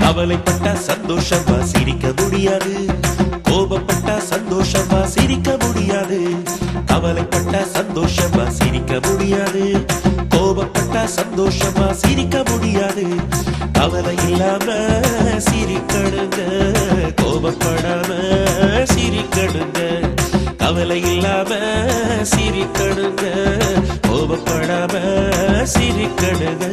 கவலைப்பட்டா சந்தோஷமா சிரிக்க முடியாது, கோபப்பட்டா சந்தோஷமா சிரிக்க முடியாது. கவலைப்பட்டா சந்தோஷமா சிரிக்க முடியாது, கோபப்பட்டா சந்தோஷமா சிரிக்க முடியாது. கவலை இல்லாம சிரிக்கணுங்க, கோபப்படாம சிரிக்கணுங்க. கவலை இல்லாம சிரிக்கணுங்க, கோபப்படாம சிரிக்கணுங்க.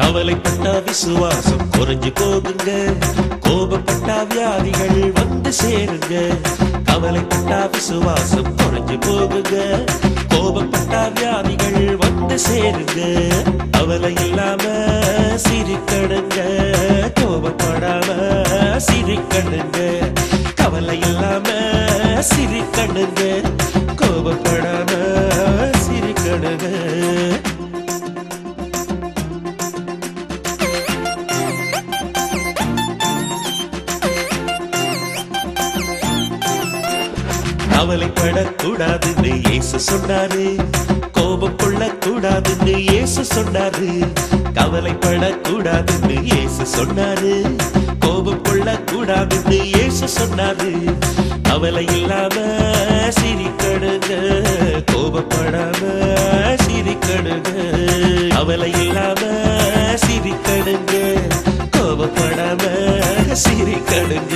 கவலைப்பட்டா விசுவாசம் குறைஞ்சு போகுங்க, கோபப்பட்டா வியாதிகள் வந்து சேருங்க. கவலைப்பட்டா விசுவாசம் குறைஞ்சு போகுங்க, கோபப்பட்டா வியாதிகள் வந்து சேருங்க. கவலை இல்லாம சிரிக்கணுங்க, கோபப்படாம சிரிக்கணுங்க. கவலை இல்லாம சிரிக்கணுங்க, கோபப்படாம சிரிக்கணுங்க. கவலைப்படக்கூடாதுன்னு இயேசு சொன்னாரு, கோபம் கொள்ளக்கூடாதுன்னு இயேசு சொன்னாரு. கவலைப்படக்கூடாதுன்னு இயேசு சொன்னாரு, கோபம் கொள்ளக்கூடாதுன்னு இயேசு சொன்னாரு. கவலை இல்லாம சிரிக்கணுங்க, கோபப்படாம சிரிக்கணுங்க. கவலை இல்லாம சிரிக்கணுங்க, கோபப்படாம சிரிக்கணுங்க.